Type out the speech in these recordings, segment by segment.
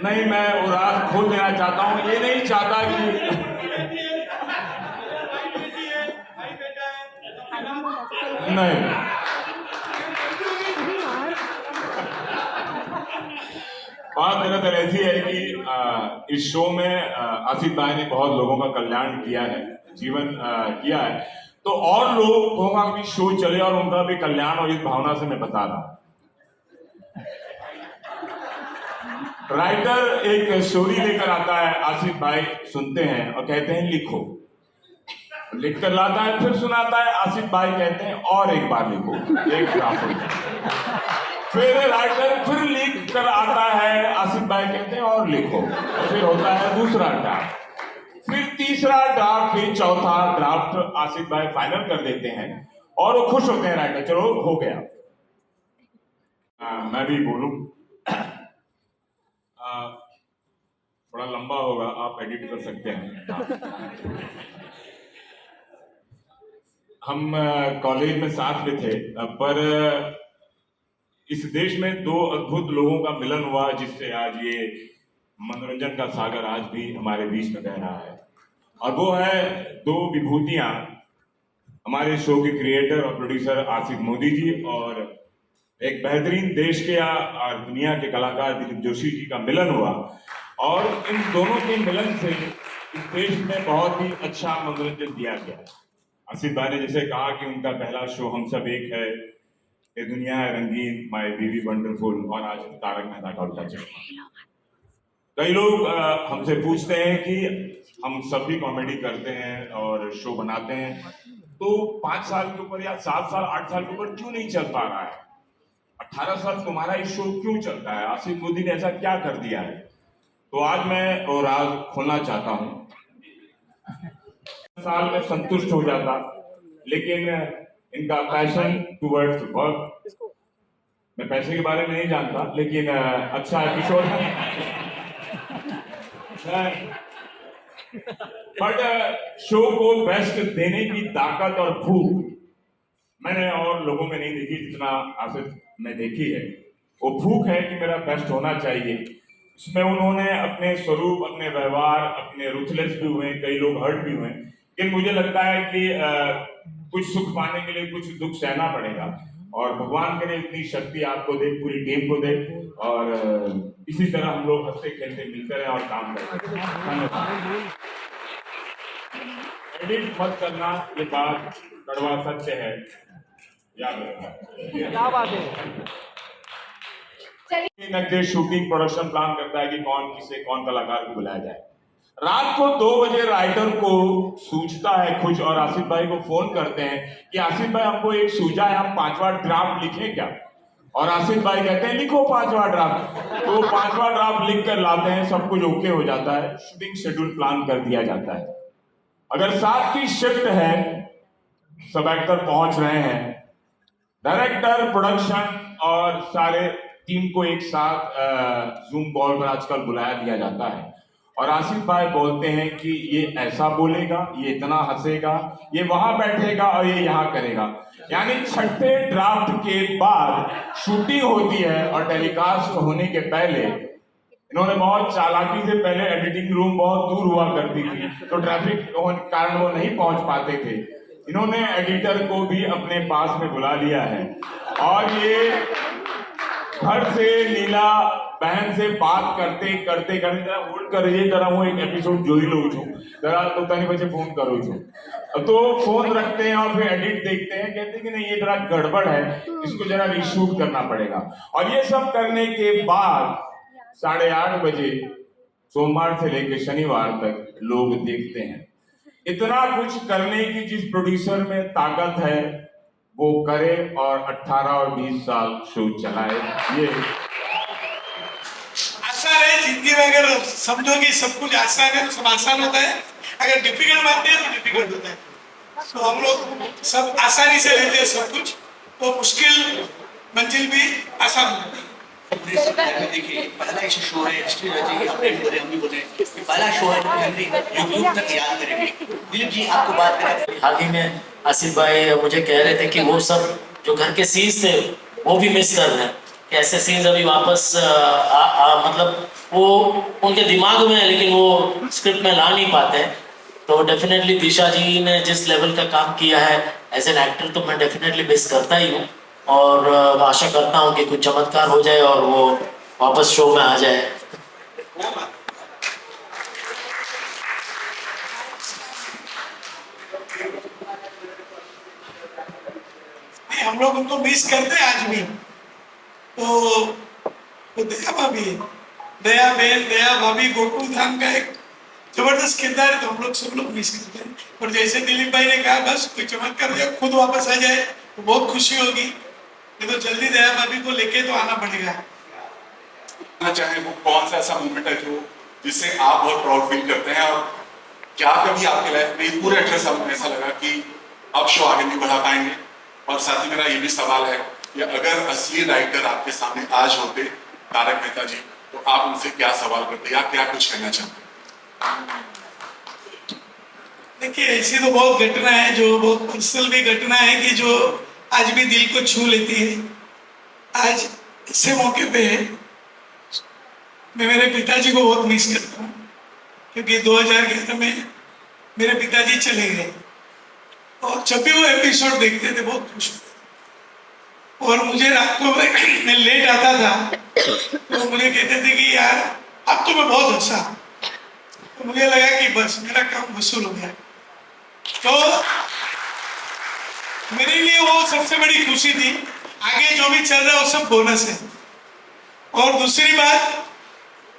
नहीं, मैं वो राज खोल देना चाहता हूँ, ये नहीं चाहता कि नहीं। बात दरअसल ऐसी है कि इस शो में आसिफ भाई ने बहुत लोगों का कल्याण किया है, जीवन किया है, तो और लोगों का भी शो चले और उनका भी कल्याण और इस भावना से मैं बता रहा हूं। राइटर एक स्टोरी लेकर आता है, आसिफ भाई सुनते हैं और कहते हैं लिखो, लिख कर लाता है, फिर सुनाता है, आसिफ भाई कहते हैं और एक बार लिखो, एक ड्राफ्ट। फिर राइटर फिर लिख कर आता है, आसिफ भाई कहते हैं और लिखो, फिर होता है दूसरा ड्राफ्ट, फिर तीसरा ड्राफ्ट, फिर चौथा ड्राफ्ट आसिफ भाई फाइनल कर देते हैं और वो खुश होते हैं राइटर, चलो हो गया। मैं भी बोलूं, थोड़ा लंबा होगा, आप एडिट कर सकते हैं। हम कॉलेज में साथ में थे, पर इस देश में दो अद्भुत लोगों का मिलन हुआ जिससे आज ये मनोरंजन का सागर आज भी हमारे बीच में बह रहा है, और वो है दो विभूतियां, हमारे शो के क्रिएटर और प्रोड्यूसर आसिफ मोदी जी और एक बेहतरीन देश के और दुनिया के कलाकार दिलीप जोशी जी का मिलन हुआ, और इन दोनों के मिलन से इस देश में बहुत ही अच्छा मनोरंजन दिया गया। आसिफ भाई ने जैसे कहा कि उनका पहला शो हम सब एक है, ये दुनिया है रंगीन, माय बेबी वंडरफुल, और आज तारक मेहता का उल्टा चश्मा। कई लोग हमसे पूछते हैं कि हम सब भी कॉमेडी करते हैं और शो बनाते हैं, तो 5 साल के ऊपर या 7 साल 8 साल के ऊपर क्यों नहीं चल पा रहा है? 18 साल तुम्हारा ये शो क्यों चलता है? आसिफ मोदी ने ऐसा क्या कर दिया है? तो आज मैं वो राज खोलना चाहता हूं। साल में संतुष्ट हो जाता, लेकिन इनका पैशन टुवर्ड्स वर्क, मैं पैसे के बारे में नहीं जानता, लेकिन अच्छा एपिसोड है। बट शो को बेस्ट देने की ताकत और भूख मैंने और लोगों में नहीं देखी जितना आसिफ में देखी है। वो भूख है कि मेरा बेस्ट होना चाहिए। इसमें उन्होंने अपने स्वरूप, अपने व्यवहार, अपने रुथलेस भी हुए, कई लोग हर्ट भी हुए, लेकिन मुझे लगता है कि कुछ सुख पाने के लिए कुछ दुख सहना पड़ेगा, और भगवान करे इतनी शक्ति आपको दे, पूरी टीम को दे, और इसी तरह हम लोग हंसते खेलते मिलते रहे और काम करते हैं। एडिट मत करना, ये बात कड़वा सत्य है, याद रखना। क्या बात है? चलिए, शूटिंग प्रोडक्शन प्लान करता है कि कौन कलाकार को बुलाया जाए। रात को 2 बजे राइटर को सूझता है कुछ, और आसिफ भाई को फोन करते हैं कि आसिफ भाई हमको एक सूझा है, हम 5वां ड्राफ्ट लिखें क्या? और आसिफ भाई कहते हैं लिखो 5वां ड्राफ्ट। तो 5वां ड्राफ्ट लिख कर लाते हैं, सब कुछ ओके हो जाता है, शूटिंग शेड्यूल प्लान कर दिया जाता है। अगर 7 की शिफ्ट है, सब एक्टर पहुंच रहे हैं, डायरेक्टर, प्रोडक्शन और सारे टीम को एक साथ जूम कॉल पर आजकल बुलाया दिया जाता है, और आसिफ भाई बोलते हैं कि ये ऐसा बोलेगा, ये इतना हंसेगा, ये वहां बैठेगा और ये यहाँ करेगा। यानी 6ठे ड्राफ्ट के बाद शूटिंग होती है, और टेलीकास्ट होने के पहले इन्होंने बहुत चालाकी से, पहले एडिटिंग रूम बहुत दूर हुआ करती थी, तो ट्रैफिक के कारण वो नहीं पहुंच पाते थे, इन्होंने एडिटर को भी अपने पास में बुला लिया है, और ये घर से लीला बहन से बात करते करते करते जरा होल्ड करिए, जरा वो एक एपिसोड જોઈ લઉં છું, जरा तो तनी बच्चे फोन करो छू। तो फोन रखते हैं और फिर एडिट देखते हैं, कहते हैं कि नहीं ये जरा गड़बड़ है, इसको जरा रीशूट करना पड़ेगा। और ये सब करने के बाद 8:30 बजे सोमवार से लेकर शनिवार तक लोग देखते हैं। इतना कुछ करने की जिस प्रोड्यूसर में ताकत है वो करे, और 18 और 20 साल शो चलाए। ये आसान है जिंदगी में, अगर समझो कि सब कुछ आसान है तो सब आसान होता है, अगर डिफिकल्ट मानते हैं तो डिफिकल्ट होता है। तो हम लोग सब आसानी से लेते हैं सब कुछ, तो मुश्किल मंजिल भी आसान होता है। देखिए पहला ऐसा शो है, हिस्ट्री रह जाएगी, अपने भी बोले, हम भी बोले पहला शो है, तो यूट्यूब तक याद करेंगे। दिलीप जी आपको बात करें, हाल ही में आसिफ भाई मुझे कह रहे थे कि वो सब जो घर के सीन्स थे वो भी मिस कर रहे हैं, कि ऐसे सीन्स अभी वापस मतलब वो उनके दिमाग में है लेकिन वो स्क्रिप्ट में ला नहीं पाते हैं। तो डेफिनेटली दिशा जी ने जिस लेवल का काम किया है एज एन एक्टर तो मैं डेफिनेटली मिस करता ही हूँ, और आशा करता हूँ कि कुछ चमत्कार हो जाए और वो वापस शो में आ जाए। हम लोग उनको मिस करते हैं आज भी। तो दया भाभी, दया बहन, दया भाभी गोकुल धाम का एक जबरदस्त किरदार है, तो हम लोग सब लोग मिस करते हैं। और जैसे दिलीप भाई ने कहा, बस कोई चमत्कार हो जाए, खुद वापस आ जाए तो बहुत खुशी होगी। ये तो जल्दी दया भाभी को लेके तो आना पड़ेगा। ना चाहे वो कौन सा ऐसा मोमेंट है जो जिससे आप बहुत प्राउड फील करते हैं, और क्या कभी आपके लाइफ में पूरे 18 साल में ऐसा लगा कि अब शो आगे नहीं बढ़ा पाएंगे? और साथ ही मेरा ये भी सवाल है कि अगर असली राइटर आपके सामने आज होते तारक मेहता जी, तो आप उनसे क्या सवाल करते या क्या कुछ कहना चाहते? देखिए, ऐसी तो बहुत घटना है जो बहुत पर्सनल भी घटना है कि जो आज भी दिल को छू लेती है। आज इसे मौके पे मैं मेरे पिताजी को बहुत मिस करता हूँ, क्योंकि 2011 में मेरे पिताजी चले गए, और जब भी वो एपिसोड देखते थे बहुत खुश होते थे। और मुझे रात को मैं लेट आता था तो मुझे कहते थे कि यार अब तो मैं बहुत हंसा, तो मुझे लगा कि बस मेरा काम वसूल हो गया। तो मेरे लिए वो सबसे बड़ी खुशी थी। आगे जो भी चल रहा है वो सब बोनस है। और दूसरी बात,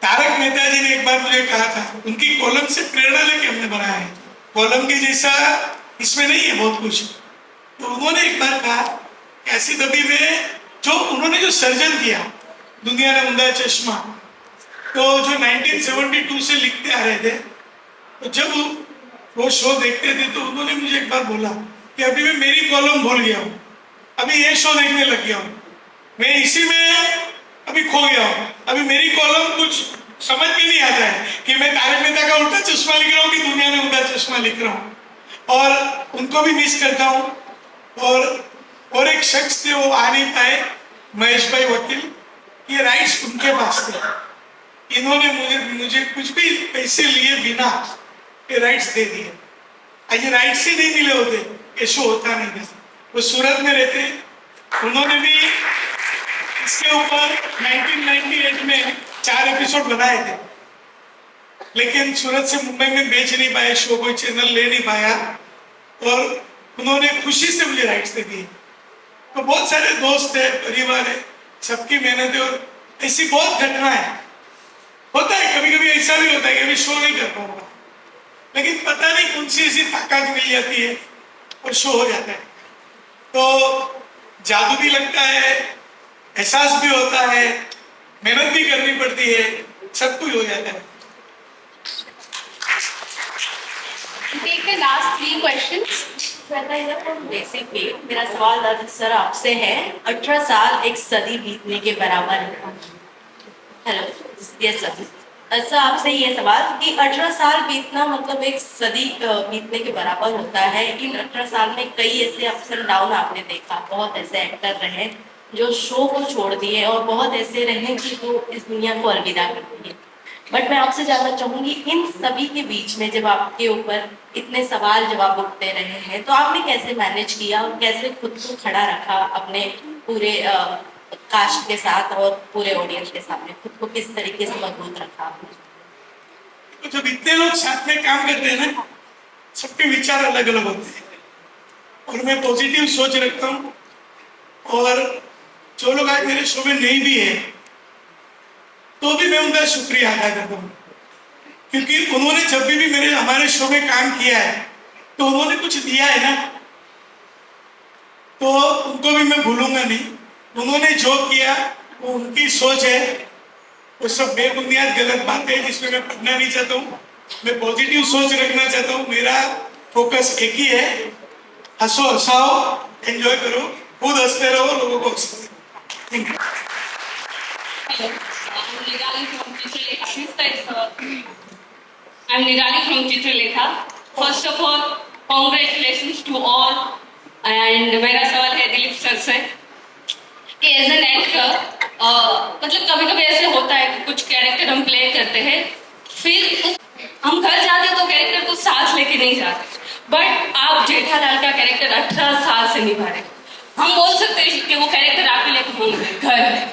तारक मेहता जी ने एक बार मुझे कहा था, उनकी कॉलम से प्रेरणा लेके हमने बनाया है, कॉलम के जैसा इसमें नहीं है बहुत कुछ। तो उन्होंने एक बार कहा, ऐसी दबी में जो उन्होंने जो सर्जन किया, दुनिया ने उम्दा चश्मा, तो जो 1972 से लिखते आ रहे थे, तो जब वो शो देखते थे तो उन्होंने मुझे एक बार बोला कि अभी मैं मेरी कॉलम भूल गया हूँ, अभी ये शो देखने लग गया हूँ, मैं इसी में अभी खो गया हूँ, अभी मेरी कॉलम कुछ समझ में नहीं आता है कि मैं तारक मेहता का उल्टा चश्मा लिख रहा हूँ कि दुनिया ने उल्टा चश्मा लिख रहा हूँ। और उनको भी मिस करता हूँ। और एक शख्स थे, वो आ नहीं पाए, महेश भाई वकील, ये राइट्स उनके पास थे, इन्होंने मुझे कुछ भी पैसे लिए बिना ये राइट्स दे दिए। ये राइट्स ही नहीं मिले होते ये शो होता नहीं था। वो सूरत में रहते, उन्होंने भी इसके ऊपर 1998 में 4 एपिसोड बनाए थे, लेकिन सूरत से मुंबई में बेच नहीं पाए शो, कोई चैनल ले नहीं पाया, और उन्होंने खुशी से मुझे राइट्स दे दिए। तो बहुत सारे दोस्त है, परिवार है, सबकी मेहनत है, और ऐसी बहुत घटना है। होता है कभी कभी ऐसा भी होता है कि अभी शो नहीं कर पाऊंगा, लेकिन पता नहीं कौन सी ऐसी ताकत मिल जाती है और शो हो जाता है। तो जादू भी लगता है, एहसास भी होता है, मेहनत भी करनी पड़ती है, सब कुछ हो जाता है। Take the last 3 questions. Basically मेरा सवाल दादा सर आपसे है, 18 साल एक सदी बीतने के बराबर है। Hello, yes sir. सर आपसे ये सवाल कि 18 साल बीतना मतलब एक सदी बीतने के बराबर होता है। इन 18 साल में कई ऐसे अप्स एंड डाउन आपने देखा, बहुत ऐसे एक्टर रहे जो शो को छोड़ दिए और बहुत ऐसे रहे कि वो इस दुनिया को अलविदा कर दिए। बट मैं आपसे जानना चाहूँगी, इन सभी के बीच में जब आपके ऊपर इतने सवाल जवाब उठते रहे हैं, तो आपने कैसे मैनेज किया और कैसे खुद को खड़ा रखा अपने पूरे कास्ट के साथ और पूरे ऑडियंस के सामने? खुद को किस तरीके से मजबूत रखा आपने? तो जब इतने लोग साथ में काम करते हैं ना, सबके विचार अलग अलग होते हैं, और मैं पॉजिटिव सोच रखता हूँ। और जो लोग आज मेरे शो में नहीं भी है, तो भी मैं उनका शुक्रिया अदा करता हूँ, क्योंकि उन्होंने जब भी हमारे शो में काम किया है तो उन्होंने कुछ दिया है ना, तो उनको भी मैं भूलूंगा नहीं। उन्होंने जो किया वो उनकी सोच है, वो सब बेबुनियाद गलत बातें हैं जिसमें मैं पढ़ना नहीं चाहता हूँ। मैं पॉजिटिव सोच रखना चाहता हूँ। मेरा फोकस एक ही है, हंसो, हंसाओ, एंजॉय करो, खुद हंसते रहो, लोगों को हंसते रहो। Thank you. I'm Nirali from Chitraletha. First of all, congratulations to all. And मेरा सवाल है दिलीप सर से कि एज एन एक्टर मतलब कभी कभी ऐसे होता है कि कुछ कैरेक्टर हम प्ले करते हैं, फिर हम घर जाते तो कैरेक्टर को साथ लेके नहीं जाते, बट आप जेठालाल का कैरेक्टर 18 साल से निभा रहे, हम बोल सकते हैं कि वो कैरेक्टर आपके लिए घर है।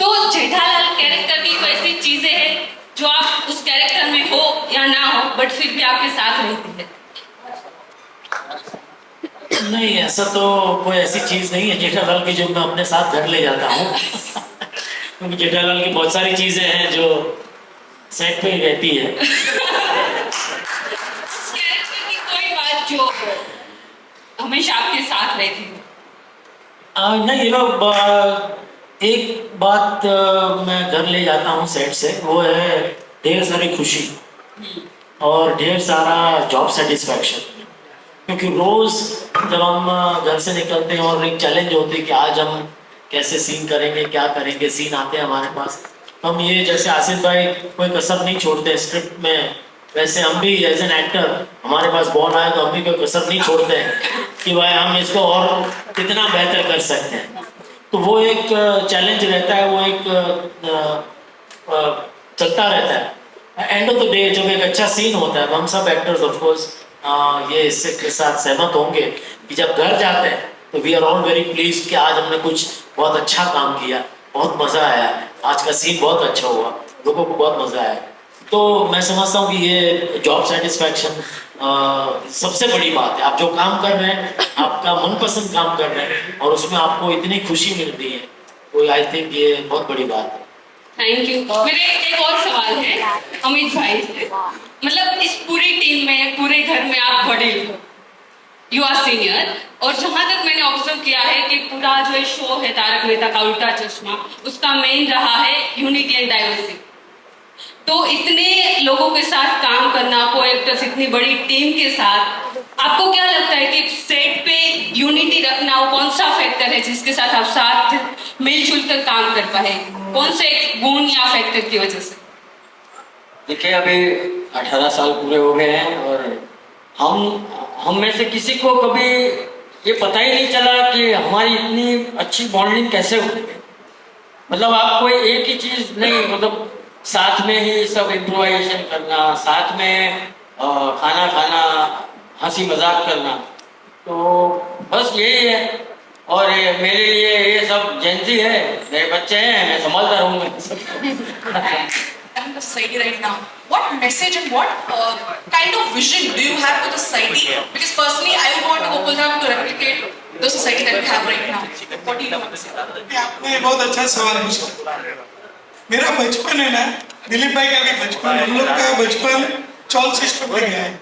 तो जेठालाल कैरेक्टर की कोई ऐसी चीजें हैं जो आप उस कैरेक्टर में हो या ना हो बट फिर भी आपके साथ रहती है? नहीं, ऐसा तो कोई ऐसी चीज नहीं है जेठालाल की जो मैं अपने साथ घर ले जाता हूँ। क्योंकि जेठालाल की बहुत सारी चीजें हैं जो सेट पे ही रहती है। उस कैरेक्टर की कोई बात जो हमेशा आपके साथ रहती है? नहीं, एक बात मैं घर ले जाता हूँ सेट से, वो है ढेर सारी खुशी और ढेर सारा जॉब सेटिस्फैक्शन। क्योंकि रोज जब हम घर से निकलते हैं और एक चैलेंज होती है कि आज हम कैसे सीन करेंगे, क्या करेंगे, सीन आते हैं हमारे पास, हम ये जैसे आसिफ भाई कोई कसर नहीं छोड़ते स्क्रिप्ट में, वैसे हम भी एज एन एक्टर हमारे पास बॉल आए तो हम भी कोई कसर नहीं छोड़ते हैं कि भाई हम इसको और कितना बेहतर कर सकते हैं। तो वो एक चैलेंज रहता है, वो एक चलता रहता है। एंड ऑफ द डे जब एक अच्छा सीन होता है तो हम सब एक्टर्स ऑफ कोर्स ये इससे के साथ सहमत होंगे कि जब घर जाते हैं तो we are all very pleased कि आज हमने कुछ बहुत अच्छा काम किया, बहुत मज़ा आया, आज का सीन बहुत अच्छा हुआ, लोगों को बहुत मज़ा आया। तो मैं समझता हूँ कि ये जॉब सेटिस्फैक्शन सबसे बड़ी बात है। आप जो काम कर रहे हैं, आपका मनपसंद काम कर रहे हैं और उसमें आपको इतनी खुशी मिल रही है, तो आई थिंक ये बहुत बड़ी बात है। Thank you. मेरे एक और सवाल है अमित भाई से, मतलब इस पूरी टीम में, पूरे घर में आप बड़े हो, यू आर सीनियर, और जहां तक मैंने ऑब्जर्व किया है कि पूरा जो शो है तारक मेहता का उल्टा चश्मा, उसका मेन रहा है यूनिटी एंड डाइवर्सिटी। तो इतने लोगों के साथ काम करना, को एक्टर्स, इतनी बड़ी टीम के साथ, आपको क्या लगता है कि सेट पे यूनिटी रखना वो कौन सा फैक्टर है जिसके साथ आप साथ मिलजुल कर काम कर पाए? कौन से गुण या फैक्टर की वजह से? देखिए, अभी 18 साल पूरे हो गए हैं और हम में से किसी को कभी ये पता ही नहीं चला कि हमारी इतनी अच्छी बॉन्डिंग कैसे होती है। मतलब आप कोई एक ही चीज़ नहीं, मतलब साथ में ही सब इम्प्रोवाइजेशन करना, साथ में खाना खाना, हंसी मजाक करना, तो बस यही है। और मेरे लिए ये सब जेंजी है, मेरे बच्चे हैं, मैं संभालता रहूँगा। In the society right now, what message and what kind of vision do you have for the society? Because personally, I would want Gokul to replicate the society that we have right now. What do you want to say? आपने बहुत अच्छा सवाल पूछा। मेरा बचपन है ना, दिलीप भाई का भी बचपन, हम लोग का बचपन चौल सिस्टम में गया है।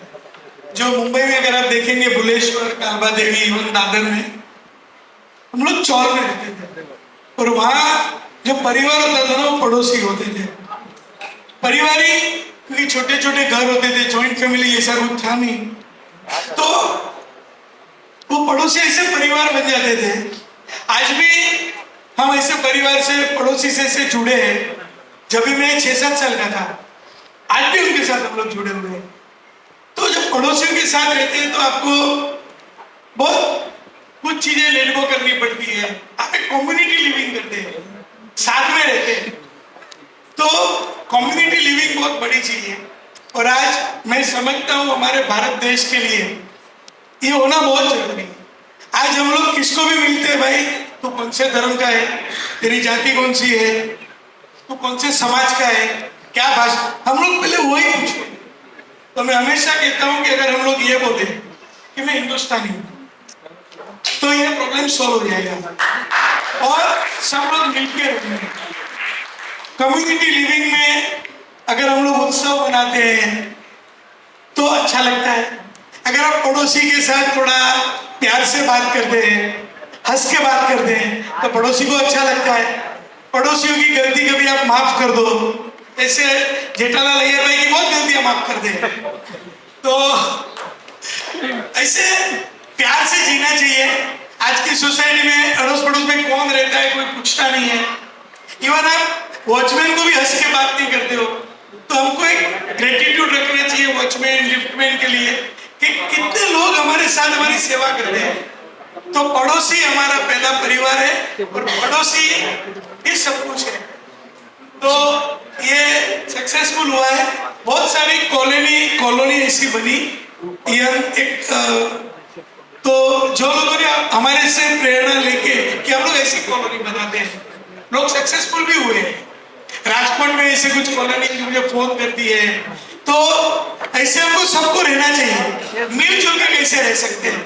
जो मुंबई में अगर आप देखेंगे, बुलेश्वर, कालबा देवी, इवन दादर में, हम लोग चौल में रहते थे और वहाँ जो परिवार होता था ना, वो पड़ोसी होते थे। परिवारी, क्योंकि छोटे छोटे घर होते थे, जॉइंट फैमिली ऐसा कुछ था नहीं, तो वो पड़ोसी ऐसे परिवार बन जाते थे। आज भी हम ऐसे परिवार से, पड़ोसी से जुड़े हैं। जब भी मैं 6-7 साल का था, आज भी उनके साथ हम लोग जुड़े हुए हैं। तो जब पड़ोसियों के साथ रहते हैं तो आपको बहुत कुछ चीजें लेट गो करनी पड़ती है। आप एक कम्युनिटी लिविंग करते हैं, साथ में रहते हैं, तो कम्युनिटी लिविंग बहुत बड़ी चीज है। और आज मैं समझता हूँ हमारे भारत देश के लिए ये होना बहुत जरूरी है। आज हम लोग किसको भी मिलते हैं, भाई तू कौन से धर्म का है, तेरी जाति कौन सी है, तू कौन से समाज का है, क्या भाषा, हम लोग पहले वही पूछते हैं। तो मैं हमेशा कहता हूँ कि अगर हम लोग ये बोले कि मैं हिंदुस्तानी हूँ, तो ये प्रॉब्लम सॉल्व हो जाएगा और सब लोग मिलकर रहेंगे। कम्युनिटी लिविंग में अगर हम लोग उत्सव मनाते हैं तो अच्छा लगता है। अगर आप पड़ोसी के साथ थोड़ा प्यार से बात करते हैं, हंस के बात करते हैं, तो पड़ोसी को अच्छा लगता है। पड़ोसियों की गलती कभी आप माफ कर दो, ऐसे जेठालाल अय्यर भाई की बहुत गलतियां माफ कर दे, तो ऐसे प्यार से जीना चाहिए। आज की सोसाइटी में अड़ोस पड़ोस में कौन रहता है, कोई पूछता नहीं है। इवन आप वॉचमैन को भी हंस के बात नहीं करते हो, तो हमको एक ग्रेटिट्यूड रखना चाहिए वॉचमैन, लिफ्टमैन के लिए कि कितने लोग हमारे साथ हमारी सेवा करते हैं। तो पड़ोसी हमारा पहला परिवार है और पड़ोसी ये सब कुछ है। तो ये सक्सेसफुल हुआ है। बहुत सारी कॉलोनी ऐसी बनी। ये एक तो जो लोगों ने हमारे से प्रेरणा लेके कि हम लोग ऐसी कॉलोनी बनाते हैं, लोग सक्सेसफुल भी हुए। राजकोट में ऐसे कुछ कॉलोनी मुझे फोन करती है। तो ऐसे हमको सबको रहना चाहिए, मिलजुल के कैसे रह सकते हैं।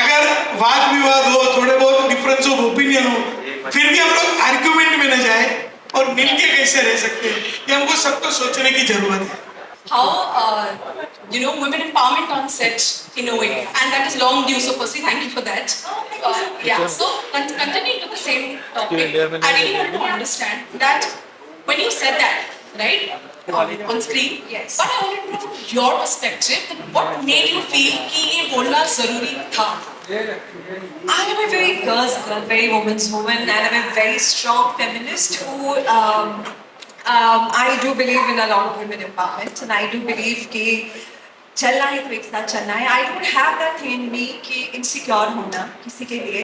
अगर वाद विवाद हो, थोड़े बहुत डिफरेंस ऑफ ओपिनियन हो, फिर भी हम लोग आर्ग्यूमेंट में न जाए और मिलके कैसे रह सकते हैं, ये हमको सबको सोचने की जरूरत है। How women empowerment concept in a way, and that is long due. So firstly, thank you for that. Yeah. So continuing to the same topic, I really wanted to understand that when you said that, right, on screen. Yes. But I wanted to know your perspective. That what made you feel कि ये बोलना जरूरी था? I am a very girl's girl, very woman's woman, and I'm a very strong feminist who I do believe in a lot of women empowerment, and I do believe कि चलना है तो एक साथ चलना है. I don't have that thing in me कि insecure होना किसी के लिए.